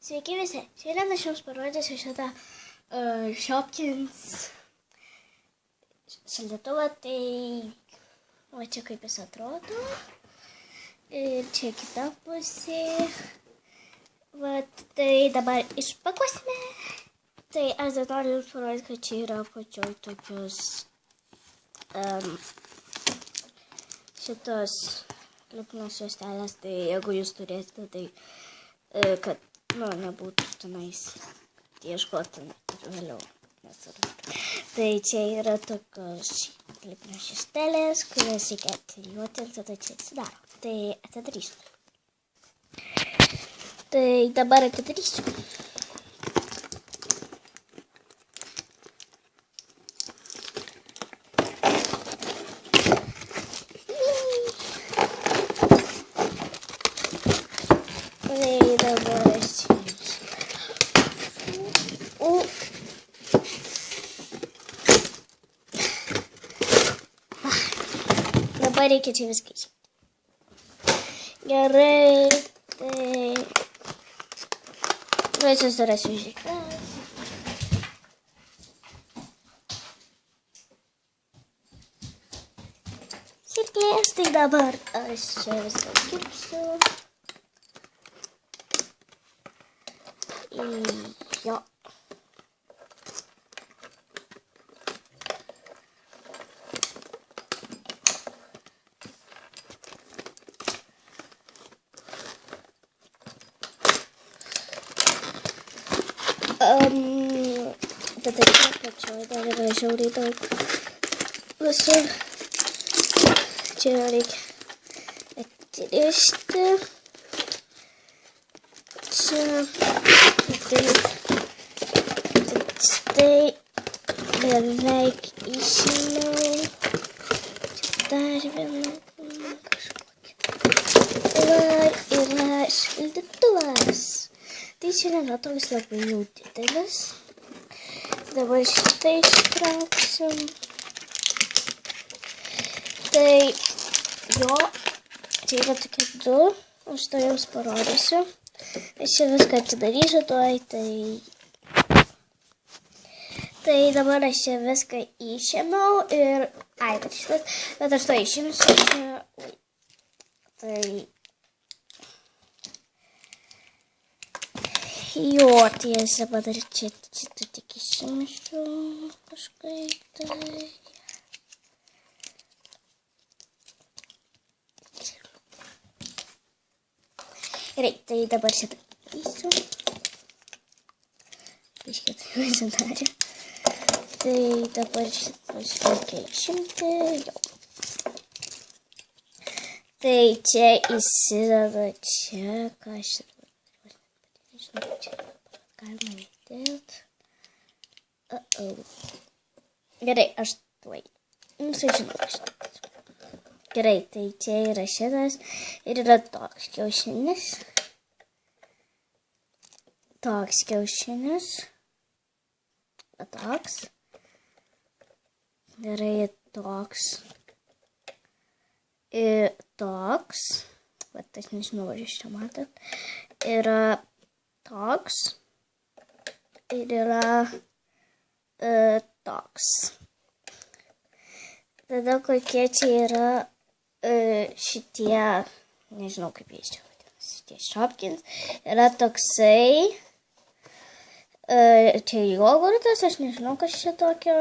Sveiki visi, šiandien aš jums parodysiu šitą Shopkins šaldytuvą, tai va čia kaip jis atrodo ir čia kita pusė, va tai dabar išpakuosime, tai aš dar noriu jums parodyti, kad čia yra pačioj tokios šitos lipnos juostelės, tai jeigu jūs turėsite, tai kad nebūtų tenais ieškotumėt ir vėliau nesurastumėt. Tai čia yra tokios lipnios juostelės, kurias reikia aktyvuoti ir tada čia atsidaro. Tai atidarysiu. Tai dabar atidarysiu. Tai dabar dabar reikia čia viską įsipilti. Gerai, tai susirasiu žirkles. Žirklės, tai dabar aš čia viską kirpsiu. Jo. Tada čia pačioj dar yra žiauriai daug visur. Čia reikia atrišti. Čia tai beveik išėmiau. Čia dar viena kažkokia. Yra šaldytuvas. Tai čia nėra toks labai jau didelis. Dabar šitą ištrauksim. Tai jo, čia yra tokie du. Aš to jums parodysiu. Aš čia viską atidarysiu tuoj, tai dabar aš čia viską išėmiau ir, bet aš to išimsiu čia, tai, jo, tiesa, bet dar čia tik išimsiu kažkaip, tai. Gerai, tai dabar šitą darysiu. Biškiai tai pasidarė. Tai dabar šitas reikia išimti. Jo. Tai čia įsideda čia, ką aš nežinau, čia galima įdėti. Gerai, aš tuoj. Sužinau, aš gerai, tai čia yra šitas ir yra toks kiaušinis. Toks kiaušinis. Va toks. Gerai, toks. Ir toks. Bet aš nežinau, ar jūs čia matot. Yra toks. Ir yra toks. Tada kokie čia yra šitie, nežinau kaip jais čia vadinasi, šitie Shopkins, yra toksai, čia jogurtas, aš nežinau, kas čia tokio,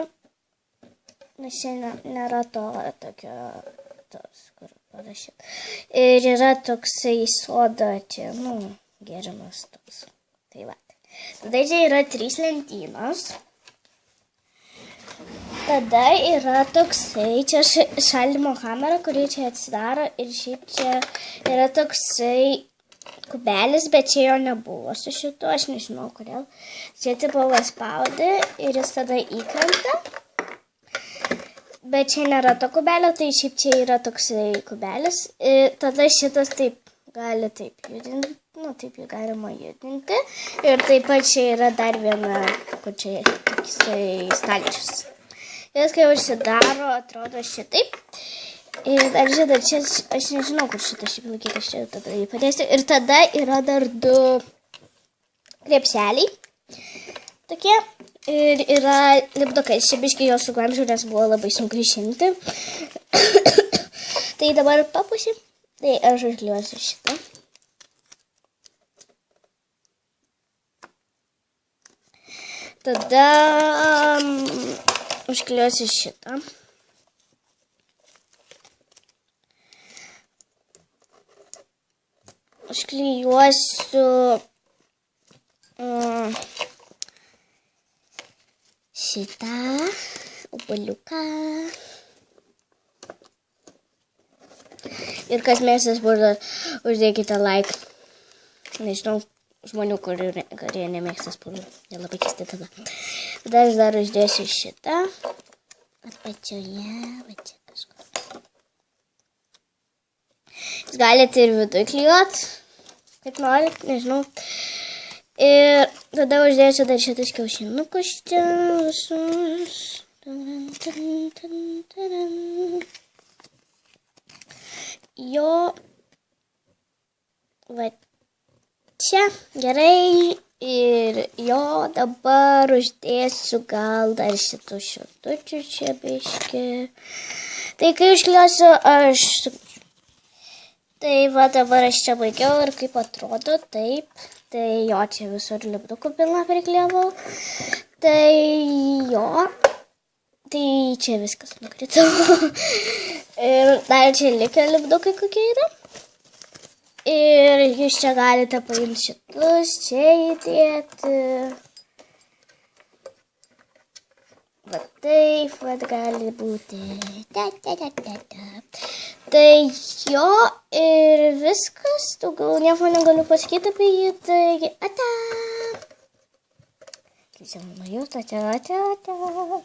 nes čia nėra to tokio, tos, kur parašyta. Ir yra toksai soda, čia, geriamas toks. Tai va. Tada čia yra 3 lentynos. Tada yra toksai, čia šaldymo kamera, kuri čia atsidaro ir šiaip čia yra toksai kubelis, bet čia jo nebuvo su šitu, aš nežinau kodėl. Čia tipo paspaudi ir jis tada įkrenta, bet čia nėra to kubelio, tai šiaip čia yra toksai kubelis. Ir tada šitas taip gali taip judinti, taip jį galima judinti. Ir taip pat čia yra dar viena, kur čia toksai stalčius. Jis kai užsidaro, atrodo šitaip. Ir dar žinai, čia aš nežinau, kur šitą šiaip laikyti, aš čia tada jį padėsiu. Ir tada yra dar du krepšeliai. Tokie. Ir yra lipdukai. Šiabiškai jos suglamžiau, nes buvo labai sunku išimti. Tai dabar papusi. Tai aš užkliuosiu šitą. Tada užkliuosiu šitą. Užklijuosiu šitą obuoliuką. Ir kas mėgstas burdas, uždėkite like. Nežinau, žmonių, kurie nemėgsta spurų. Jie labai keisti tada. Tada aš dar uždėsiu šitą. Apačioje, va čia kažkur. Jūs galite ir vidui klijuot, kaip norit, nežinau. Ir tada uždėsiu dar šitus kiaušinukus čia visus. Jo, va čia, gerai, ir jo dabar uždėsiu gal dar šitų šiltučių čia biški. Tai kai užkliuosiu, aš... Tai va dabar aš čia baigiau ir kaip atrodo, taip. Tai jo, čia visur lipdukų pilna priklijavau. Tai jo, tai čia viskas nukrito. Ir dar čia likę lipdukai kokie yra. Ir jūs čia galite paimti šitus, čia įdėti. Va taip, va gali būti. Tai jo, ir viskas. Daugiau nieko negaliu pasakyti apie jį. Taigi, ata. Kaip čia mano jūs, ata.